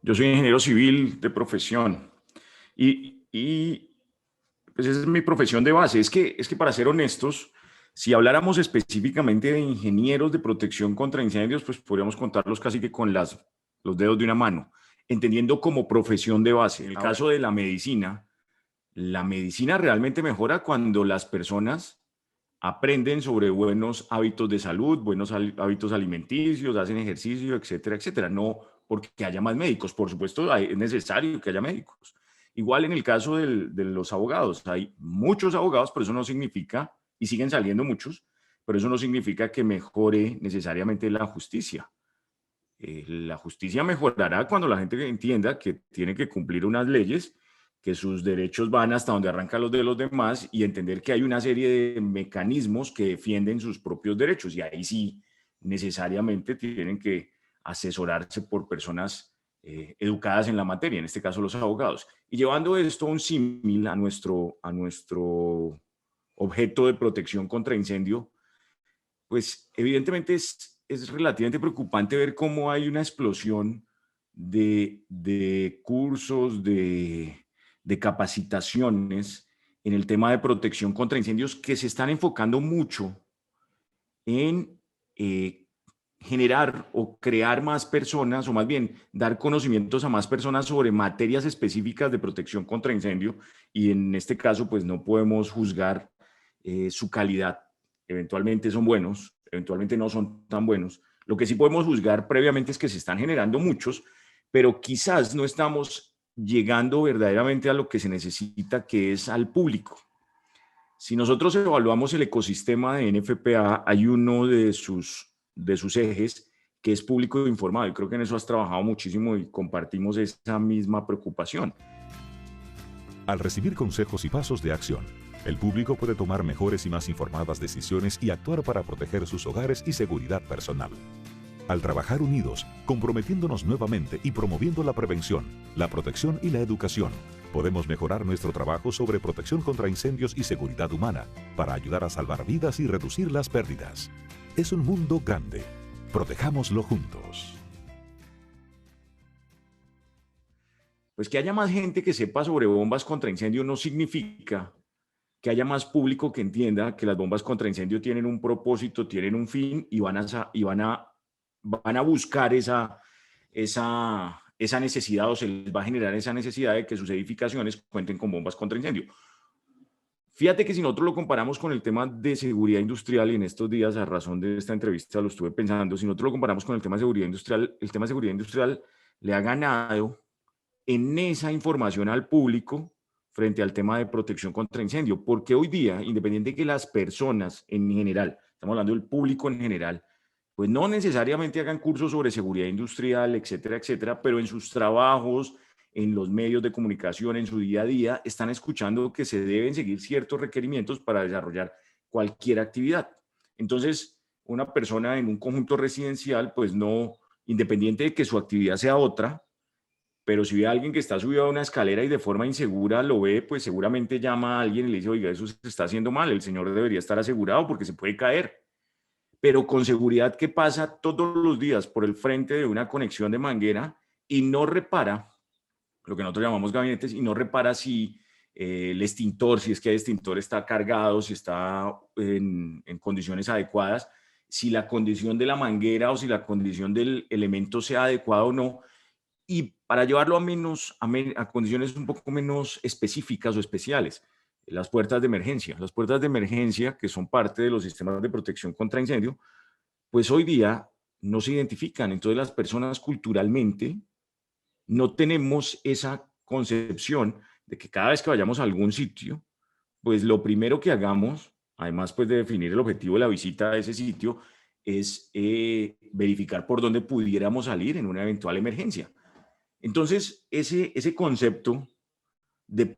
Yo soy ingeniero civil de profesión y pues esa es mi profesión de base. Es que para ser honestos, si habláramos específicamente de ingenieros de protección contra incendios, pues podríamos contarlos casi que con los dedos de una mano, entendiendo como profesión de base. En el Ahora, caso de la medicina realmente mejora cuando las personas aprenden sobre buenos hábitos de salud, buenos hábitos alimenticios, hacen ejercicio, etcétera, etcétera. No porque haya más médicos, por supuesto es necesario que haya médicos. Igual en el caso de los abogados, hay muchos abogados, pero eso no significa, y siguen saliendo muchos, pero eso no significa que mejore necesariamente la justicia. La justicia mejorará cuando la gente entienda que tiene que cumplir unas leyes, que sus derechos van hasta donde arrancan los de los demás y entender que hay una serie de mecanismos que defienden sus propios derechos. Y ahí sí, necesariamente tienen que asesorarse por personas educadas en la materia, en este caso los abogados. Y llevando esto a un símil a nuestro objeto de protección contra incendio, pues evidentemente es relativamente preocupante ver cómo hay una explosión de cursos, de capacitaciones en el tema de protección contra incendios que se están enfocando mucho en generar o crear más personas, o más bien dar conocimientos a más personas sobre materias específicas de protección contra incendio, y en este caso pues no podemos juzgar su calidad. Eventualmente son buenos, eventualmente no son tan buenos. Lo que sí podemos juzgar previamente es que se están generando muchos, pero quizás no estamos llegando verdaderamente a lo que se necesita, que es al público. Si nosotros evaluamos el ecosistema de NFPA, hay uno de sus ejes que es público e informado. Y creo que en eso has trabajado muchísimo y compartimos esa misma preocupación. Al recibir consejos y pasos de acción, el público puede tomar mejores y más informadas decisiones y actuar para proteger sus hogares y seguridad personal. Al trabajar unidos, comprometiéndonos nuevamente y promoviendo la prevención, la protección y la educación, podemos mejorar nuestro trabajo sobre protección contra incendios y seguridad humana para ayudar a salvar vidas y reducir las pérdidas. Es un mundo grande. Protejámoslo juntos. Pues que haya más gente que sepa sobre bombas contra incendio no significa que haya más público que entienda que las bombas contra incendio tienen un propósito, tienen un fin y van a buscar esa necesidad, o se les va a generar esa necesidad de que sus edificaciones cuenten con bombas contra incendio. Fíjate que si nosotros lo comparamos con el tema de seguridad industrial, y en estos días a razón de esta entrevista lo estuve pensando, si nosotros lo comparamos con el tema de seguridad industrial, el tema de seguridad industrial le ha ganado en esa información al público frente al tema de protección contra incendio, porque hoy día, independiente de que las personas en general, estamos hablando del público en general, pues no necesariamente hagan cursos sobre seguridad industrial, etcétera, etcétera, pero en sus trabajos, en los medios de comunicación, en su día a día, están escuchando que se deben seguir ciertos requerimientos para desarrollar cualquier actividad. Entonces, una persona en un conjunto residencial, pues no, independiente de que su actividad sea otra, pero si ve a alguien que está subido a una escalera y de forma insegura lo ve, pues seguramente llama a alguien y le dice, oiga, eso se está haciendo mal, el señor debería estar asegurado porque se puede caer. Pero con seguridad que pasa todos los días por el frente de una conexión de manguera y no repara, lo que nosotros llamamos gabinetes, y no repara si el extintor, si es que el extintor está cargado, si está en condiciones adecuadas, si la condición de la manguera o si la condición del elemento sea adecuada o no, y para llevarlo a condiciones un poco menos específicas o especiales, las puertas de emergencia. Las puertas de emergencia, que son parte de los sistemas de protección contra incendio, pues hoy día no se identifican. Entonces las personas culturalmente no tenemos esa concepción de que cada vez que vayamos a algún sitio, pues lo primero que hagamos, además pues de definir el objetivo de la visita a ese sitio, es verificar por dónde pudiéramos salir en una eventual emergencia. Entonces, ese concepto de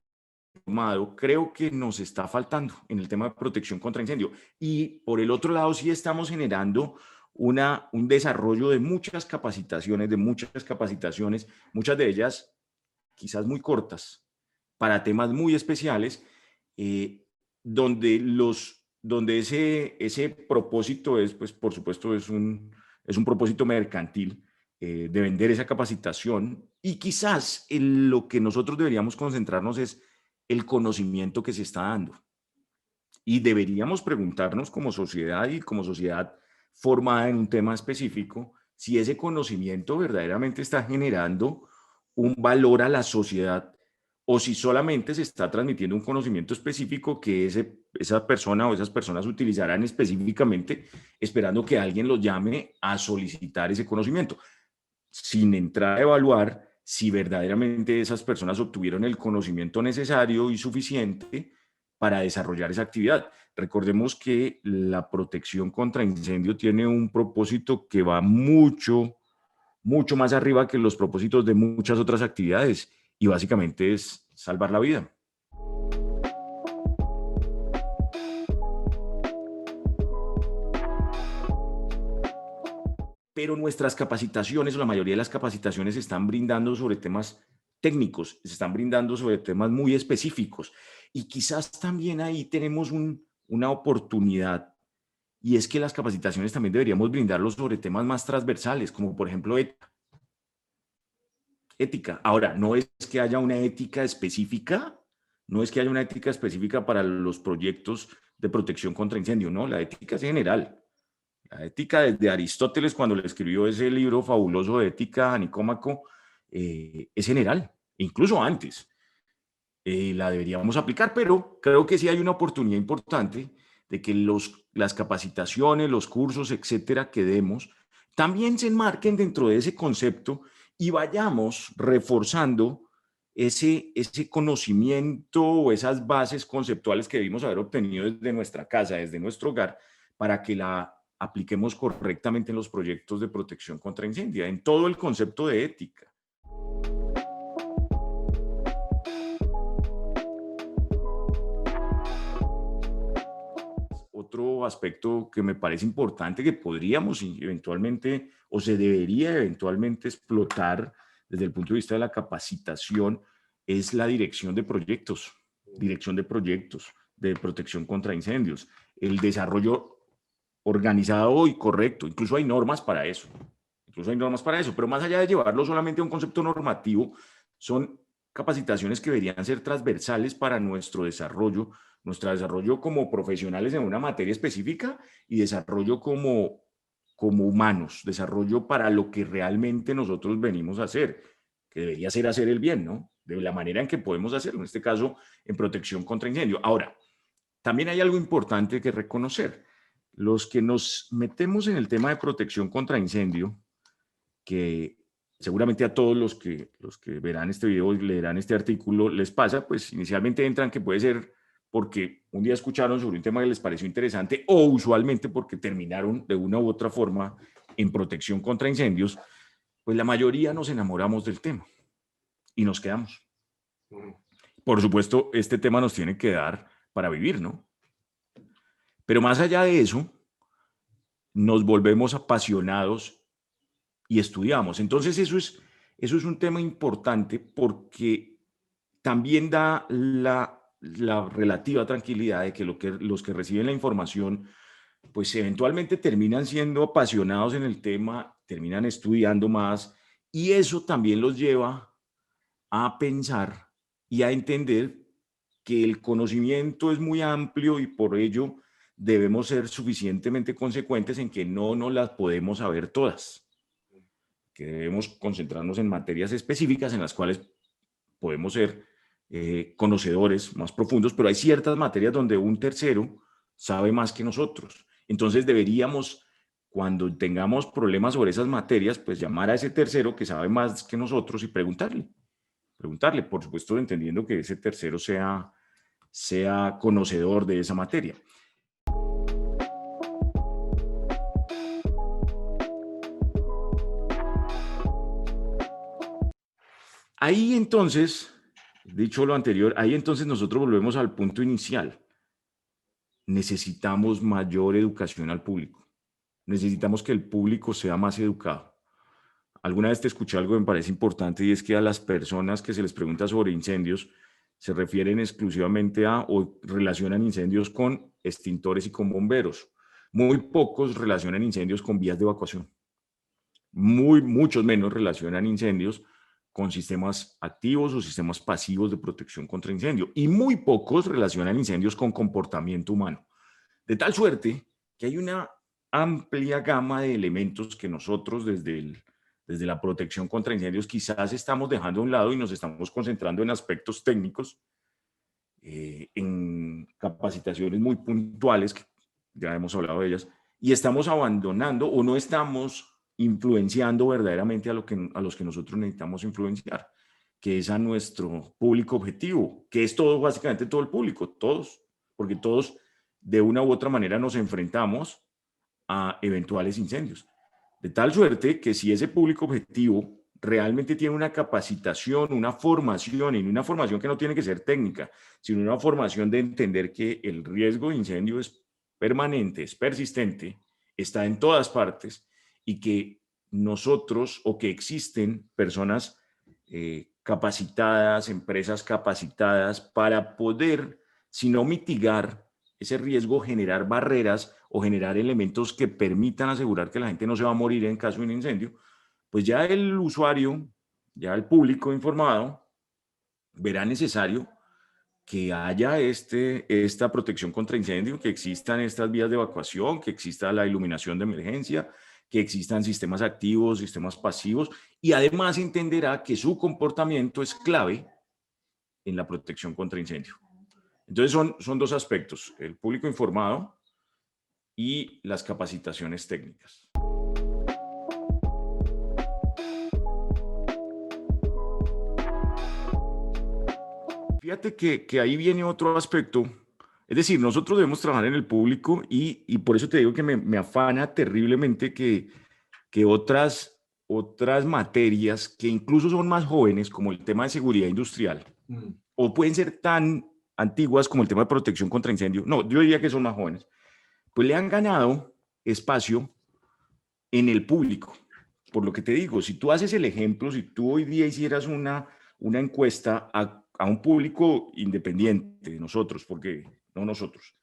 formado creo que nos está faltando en el tema de protección contra incendio. Y por el otro lado, sí estamos generando un desarrollo de muchas capacitaciones, muchas de ellas quizás muy cortas, para temas muy especiales, eh, donde ese propósito es, pues por supuesto, es un propósito mercantil, de vender esa capacitación, y quizás en lo que nosotros deberíamos concentrarnos es el conocimiento que se está dando. Y deberíamos preguntarnos como sociedad y como sociedad formada en un tema específico, si ese conocimiento verdaderamente está generando un valor a la sociedad o si solamente se está transmitiendo un conocimiento específico que esa persona o esas personas utilizarán específicamente esperando que alguien los llame a solicitar ese conocimiento, sin entrar a evaluar si verdaderamente esas personas obtuvieron el conocimiento necesario y suficiente para desarrollar esa actividad. Recordemos que la protección contra incendio tiene un propósito que va mucho, mucho más arriba que los propósitos de muchas otras actividades, y básicamente es salvar la vida. Pero nuestras capacitaciones, o la mayoría de las capacitaciones, se están brindando sobre temas técnicos, se están brindando sobre temas muy específicos. Y quizás también ahí tenemos una oportunidad, y es que las capacitaciones también deberíamos brindarlos sobre temas más transversales, como por ejemplo ética. Ahora, no es que haya una ética específica, no es que haya una ética específica para los proyectos de protección contra incendio, no, la ética es general. La ética desde Aristóteles, cuando le escribió ese libro fabuloso de Ética a Nicómaco, es general, incluso antes. La deberíamos aplicar, pero creo que sí hay una oportunidad importante de que las capacitaciones, los cursos, etcétera, que demos, también se enmarquen dentro de ese concepto y vayamos reforzando ese conocimiento o esas bases conceptuales que debimos haber obtenido desde nuestra casa, desde nuestro hogar, para que la apliquemos correctamente en los proyectos de protección contra incendio, en todo el concepto de ética. Otro aspecto que me parece importante que podríamos eventualmente o se debería eventualmente explotar desde el punto de vista de la capacitación es la dirección de proyectos de protección contra incendios, el desarrollo organizado y correcto. Incluso hay normas para eso. Pero más allá de llevarlo solamente a un concepto normativo, son capacitaciones que deberían ser transversales para nuestro desarrollo como profesionales en una materia específica y desarrollo como humanos, desarrollo para lo que realmente nosotros venimos a hacer, que debería ser hacer el bien, ¿no? De la manera en que podemos hacerlo, en este caso, en protección contra incendio. Ahora, también hay algo importante que reconocer. Los que nos metemos en el tema de protección contra incendio, que seguramente a todos los que verán este video y leerán este artículo les pasa, pues inicialmente entran que puede ser porque un día escucharon sobre un tema que les pareció interesante o usualmente porque terminaron de una u otra forma en protección contra incendios, pues la mayoría nos enamoramos del tema y nos quedamos. Por supuesto, este tema nos tiene que dar para vivir, ¿no? Pero más allá de eso, nos volvemos apasionados y estudiamos. Entonces eso es un tema importante porque también da la relativa tranquilidad de que, los que reciben la información, pues eventualmente terminan siendo apasionados en el tema, terminan estudiando más, y eso también los lleva a pensar y a entender que el conocimiento es muy amplio y por ello debemos ser suficientemente consecuentes en que no nos las podemos saber todas, que debemos concentrarnos en materias específicas en las cuales podemos ser conocedores más profundos, pero hay ciertas materias donde un tercero sabe más que nosotros. Entonces deberíamos, cuando tengamos problemas sobre esas materias, pues llamar a ese tercero que sabe más que nosotros y preguntarle, por supuesto, entendiendo que ese tercero sea conocedor de esa materia. Ahí entonces, dicho lo anterior, ahí entonces nosotros volvemos al punto inicial. Necesitamos mayor educación al público. Necesitamos que el público sea más educado. Alguna vez te escuché algo que me parece importante y es que a las personas que se les pregunta sobre incendios se refieren exclusivamente a o relacionan incendios con extintores y con bomberos. Muy pocos relacionan incendios con vías de evacuación. muchos menos relacionan incendios con sistemas activos o sistemas pasivos de protección contra incendio, y muy pocos relacionan incendios con comportamiento humano. De tal suerte que hay una amplia gama de elementos que nosotros desde la protección contra incendios quizás estamos dejando a un lado y nos estamos concentrando en aspectos técnicos, en capacitaciones muy puntuales, que ya hemos hablado de ellas, y estamos abandonando o no estamos influenciando verdaderamente a los que nosotros necesitamos influenciar, que es a nuestro público objetivo, que es todo, básicamente todo el público, todos, porque todos de una u otra manera nos enfrentamos a eventuales incendios. De tal suerte que si ese público objetivo realmente tiene una capacitación, una formación, y una formación que no tiene que ser técnica, sino una formación de entender que el riesgo de incendio es permanente, es persistente, está en todas partes, y que nosotros, o que existen personas capacitadas, empresas capacitadas para poder, si no mitigar ese riesgo, generar barreras o generar elementos que permitan asegurar que la gente no se va a morir en caso de un incendio, pues ya el usuario, ya el público informado, verá necesario que haya esta protección contra incendio, que existan estas vías de evacuación, que exista la iluminación de emergencia, que existan sistemas activos, sistemas pasivos, y además entenderá que su comportamiento es clave en la protección contra incendio. Entonces son dos aspectos: el público informado y las capacitaciones técnicas. Fíjate que ahí viene otro aspecto. Es decir, nosotros debemos trabajar en el público, y por eso te digo que me afana terriblemente que otras materias que incluso son más jóvenes, como el tema de seguridad industrial, o pueden ser tan antiguas como el tema de protección contra incendio, no, yo diría que son más jóvenes, pues le han ganado espacio en el público. Por lo que te digo, si tú haces el ejemplo, si tú hoy día hicieras una encuesta a un público independiente de nosotros, porque no nosotros,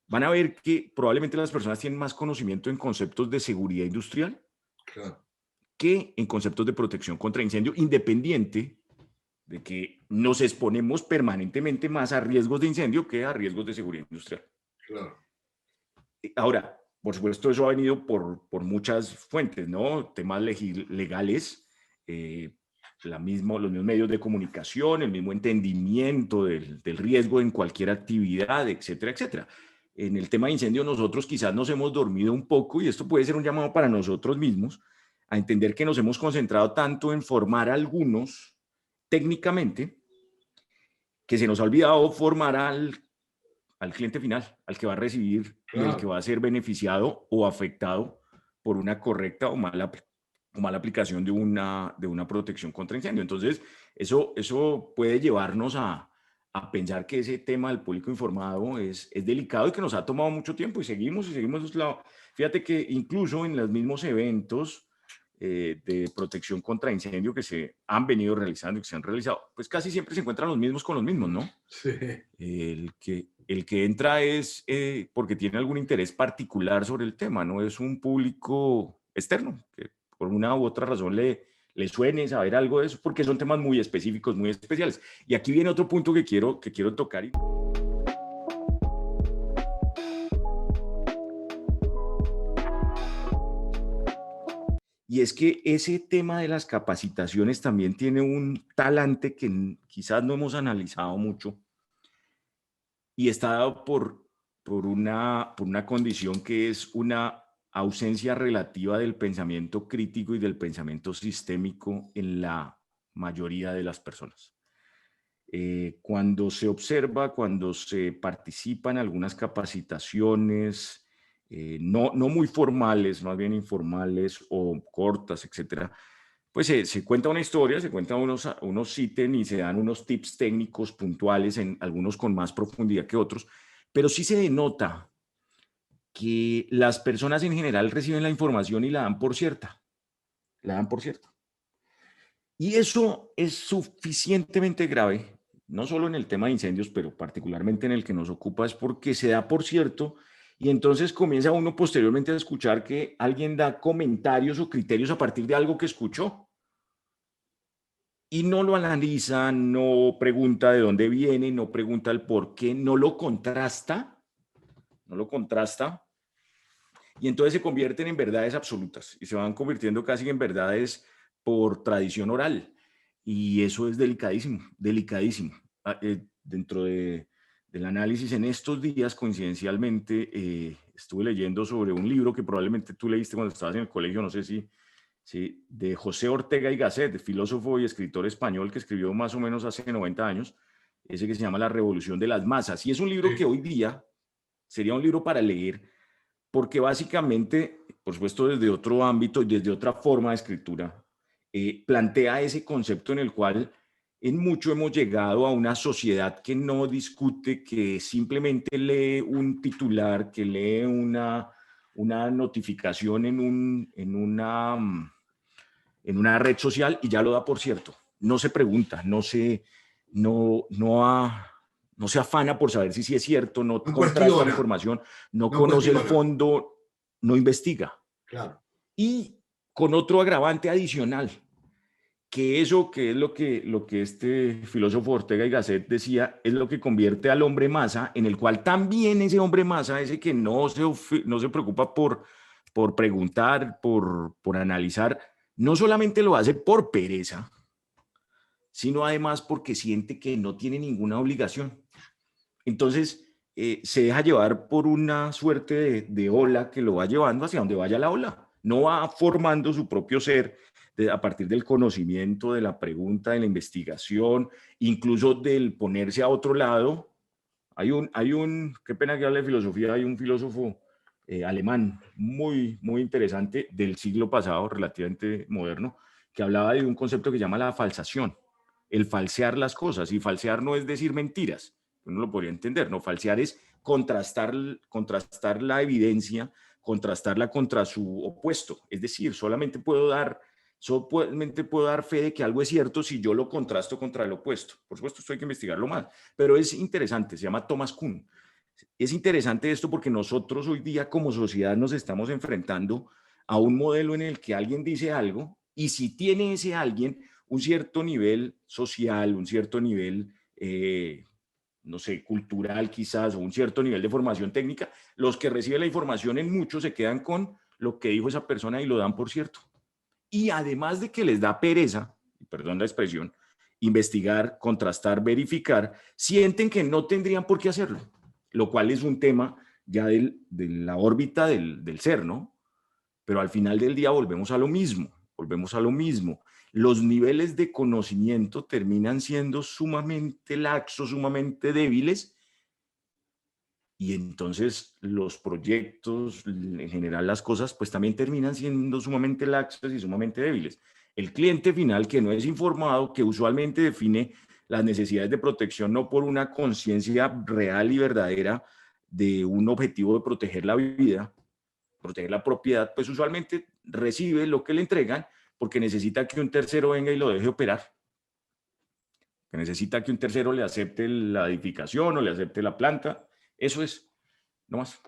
van a ver que probablemente las personas tienen más conocimiento en conceptos de seguridad industrial, claro, que en conceptos de protección contra incendio, independiente de que nos exponemos permanentemente más a riesgos de incendio que a riesgos de seguridad industrial. Claro. Ahora, por supuesto, eso ha venido por muchas fuentes, ¿no? Temas legales, los mismos medios de comunicación, el mismo entendimiento del riesgo en cualquier actividad, etcétera, etcétera. En el tema de incendio, nosotros quizás nos hemos dormido un poco, y esto puede ser un llamado para nosotros mismos, a entender que nos hemos concentrado tanto en formar a algunos técnicamente, que se nos ha olvidado formar al cliente final, al que va a recibir, claro, y el que va a ser beneficiado o afectado por una correcta o mala aplicación de una protección contra incendio. Entonces, eso puede llevarnos a pensar que ese tema del público informado es delicado y que nos ha tomado mucho tiempo, y seguimos. Fíjate que incluso en los mismos eventos de protección contra incendio que se han venido realizando y que se han realizado, pues casi siempre se encuentran los mismos con los mismos, ¿no? Sí. El que entra es porque tiene algún interés particular sobre el tema, no es un público externo que por una u otra razón le suene saber algo de eso, porque son temas muy específicos, muy especiales. Y aquí viene otro punto que quiero tocar. Y es que ese tema de las capacitaciones también tiene un talante que quizás no hemos analizado mucho, y está dado por una condición que es una ausencia relativa del pensamiento crítico y del pensamiento sistémico en la mayoría de las personas. Cuando se observa, cuando se participa en algunas capacitaciones, no muy formales, más bien informales o cortas, etcétera, pues se cuenta una historia, se cuentan unos ítems y se dan unos tips técnicos puntuales, en algunos con más profundidad que otros, pero sí se denota que las personas en general reciben la información y la dan por cierta. La dan por cierta. Y eso es suficientemente grave, no solo en el tema de incendios, pero particularmente en el que nos ocupa, es porque se da por cierto Y entonces comienza uno posteriormente a escuchar que alguien da comentarios o criterios a partir de algo que escuchó. Y no lo analiza, no pregunta de dónde viene, no pregunta el por qué, no lo contrasta, y entonces se convierten en verdades absolutas y se van convirtiendo casi en verdades por tradición oral. Y eso es delicadísimo, delicadísimo. Dentro del análisis en estos días, coincidencialmente, estuve leyendo sobre un libro que probablemente tú leíste cuando estabas en el colegio, no sé si, de José Ortega y Gasset, filósofo y escritor español que escribió más o menos hace 90 años, ese que se llama La Revolución de las Masas. Y es un libro que hoy día sería un libro para leer, porque básicamente, por supuesto desde otro ámbito y desde otra forma de escritura, plantea ese concepto en el cual en mucho hemos llegado a una sociedad que no discute, que simplemente lee un titular, que lee una notificación en una red social y ya lo da por cierto. No se pregunta, no se afana por saber si es cierto, no contrasta la información, no conoce el fondo, no investiga. Claro. Y con otro agravante adicional, que eso que es lo que este filósofo Ortega y Gasset decía, es lo que convierte al hombre masa, en el cual también ese hombre masa, ese que no se preocupa por preguntar, por analizar, no solamente lo hace por pereza, sino además porque siente que no tiene ninguna obligación. Entonces, se deja llevar por una suerte de ola que lo va llevando hacia donde vaya la ola. No va formando su propio ser a partir del conocimiento, de la pregunta, de la investigación, incluso del ponerse a otro lado. Qué pena que hable de filosofía, hay un filósofo alemán muy, muy interesante del siglo pasado, relativamente moderno, que hablaba de un concepto que se llama la falsación, el falsear las cosas. Y falsear no es decir mentiras, uno lo podría entender, ¿no? Falsear es contrastar la evidencia, contrastarla contra su opuesto. Es decir, solamente puedo dar fe de que algo es cierto si yo lo contrasto contra el opuesto. Por supuesto, esto hay que investigarlo más, pero es interesante, se llama Thomas Kuhn. Es interesante esto porque nosotros hoy día como sociedad nos estamos enfrentando a un modelo en el que alguien dice algo y si tiene ese alguien un cierto nivel social, un cierto nivel, no sé, cultural quizás, o un cierto nivel de formación técnica, los que reciben la información en mucho se quedan con lo que dijo esa persona y lo dan por cierto. Y además de que les da pereza, perdón la expresión, investigar, contrastar, verificar, sienten que no tendrían por qué hacerlo, lo cual es un tema ya de la órbita del ser, ¿no? Pero al final del día volvemos a lo mismo. Los niveles de conocimiento terminan siendo sumamente laxos, sumamente débiles, y entonces los proyectos, en general las cosas, pues también terminan siendo sumamente laxos y sumamente débiles. El cliente final que no es informado, que usualmente define las necesidades de protección no por una conciencia real y verdadera de un objetivo de proteger la vida, proteger la propiedad, pues usualmente recibe lo que le entregan porque necesita que un tercero venga y lo deje operar. Que necesita que un tercero le acepte la edificación o le acepte la planta. Eso es, no más.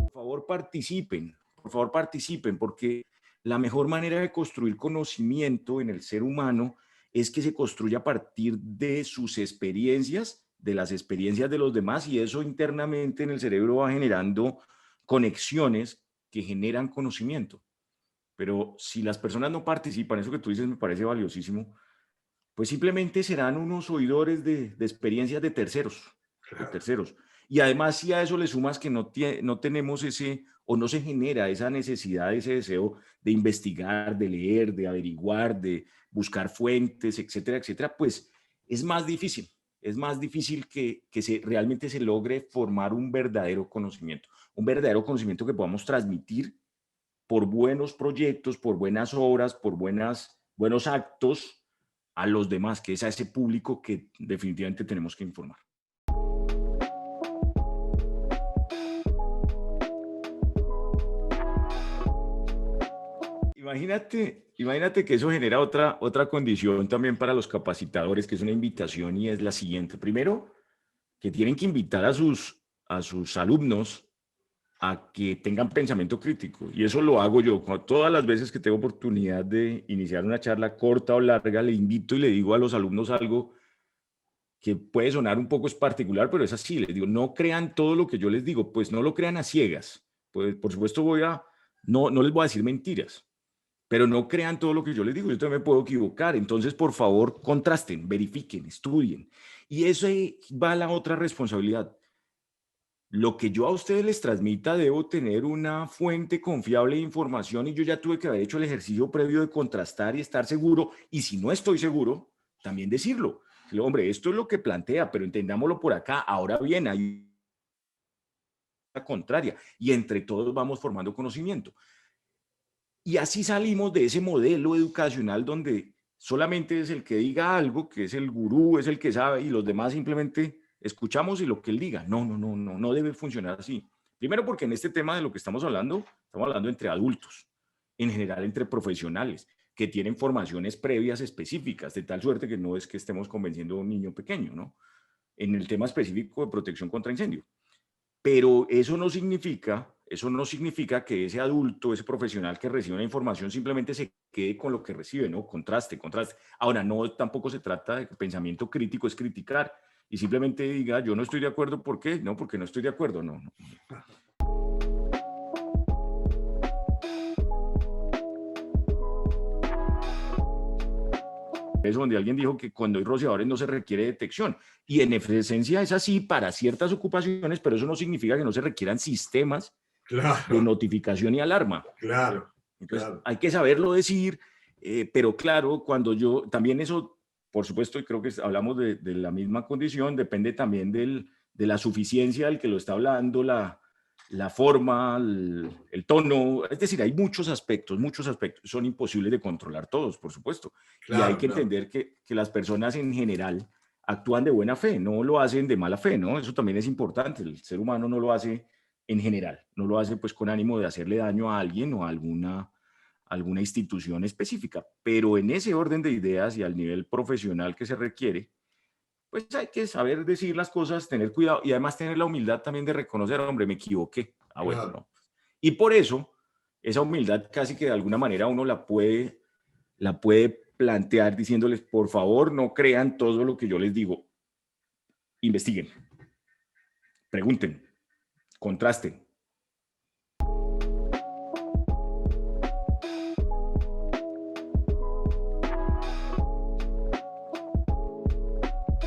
Por favor participen, porque la mejor manera de construir conocimiento en el ser humano es que se construya a partir de sus experiencias, de las experiencias de los demás, y eso internamente en el cerebro va generando conexiones que generan conocimiento. Pero si las personas no participan, eso que tú dices me parece valiosísimo, pues simplemente serán unos oidores de experiencias de terceros, Y además, si a eso le sumas que no tenemos ese, o no se genera esa necesidad, ese deseo de investigar, de leer, de averiguar, de buscar fuentes, etcétera, etcétera, pues es más difícil. Es más difícil que realmente se logre formar un verdadero conocimiento que podamos transmitir por buenos proyectos, por buenas obras, por buenos actos a los demás, que es a ese público que definitivamente tenemos que informar. imagínate que eso genera otra condición también para los capacitadores, que es una invitación y es la siguiente. Primero, que tienen que invitar a sus alumnos a que tengan pensamiento crítico. Y eso lo hago yo. Todas las veces que tengo oportunidad de iniciar una charla corta o larga, le invito y le digo a los alumnos algo que puede sonar un poco es particular, pero es así. Les digo, no crean todo lo que yo les digo, pues no lo crean a ciegas. Pues por supuesto no les voy a decir mentiras, pero no crean todo lo que yo les digo. Yo también me puedo equivocar. Entonces, por favor, contrasten, verifiquen, estudien. Y eso ahí va la otra responsabilidad. Lo que yo a ustedes les transmita, debo tener una fuente confiable de información y yo ya tuve que haber hecho el ejercicio previo de contrastar y estar seguro. Y si no estoy seguro, también decirlo. Hombre, esto es lo que plantea, pero entendámoslo por acá. Ahora bien, hay una contraria y entre todos vamos formando conocimiento. Y así salimos de ese modelo educacional donde solamente es el que diga algo, que es el gurú, es el que sabe y los demás simplemente escuchamos y lo que él diga. No debe funcionar así. Primero porque en este tema de lo que estamos hablando entre adultos, en general entre profesionales que tienen formaciones previas específicas, de tal suerte que no es que estemos convenciendo a un niño pequeño, ¿no? En el tema específico de protección contra incendio. Pero eso no significa que ese adulto, ese profesional que recibe una información simplemente se quede con lo que recibe, ¿no? Contraste. Ahora, no tampoco se trata de que pensamiento crítico es criticar y simplemente diga, yo no estoy de acuerdo, ¿por qué? No, porque no estoy de acuerdo, no. Es donde alguien dijo que cuando hay rociadores no se requiere detección. Y en esencia es así para ciertas ocupaciones, pero eso no significa que no se requieran sistemas de Claro, notificación y alarma. claro, Entonces, claro. hay que saberlo decir, pero claro, cuando yo, también eso, por supuesto, y creo que hablamos de la misma condición, depende también de la suficiencia del que lo está hablando, la forma, el tono, es decir, hay muchos aspectos, son imposibles de controlar todos, por supuesto, y hay Claro, que claro. entender que las personas en general actúan de buena fe, no lo hacen de mala fe, ¿no? Eso también es importante, el ser humano no lo hace en general, no lo hace pues con ánimo de hacerle daño a alguien o a alguna institución específica, pero en ese orden de ideas y al nivel profesional que se requiere, pues hay que saber decir las cosas, tener cuidado y además tener la humildad también de reconocer, hombre, me equivoqué. Ah, bueno, Claro. no. Y por eso, esa humildad casi que de alguna manera uno la puede plantear diciéndoles, por favor, no crean todo lo que yo les digo. Investiguen, pregunten, contrasten,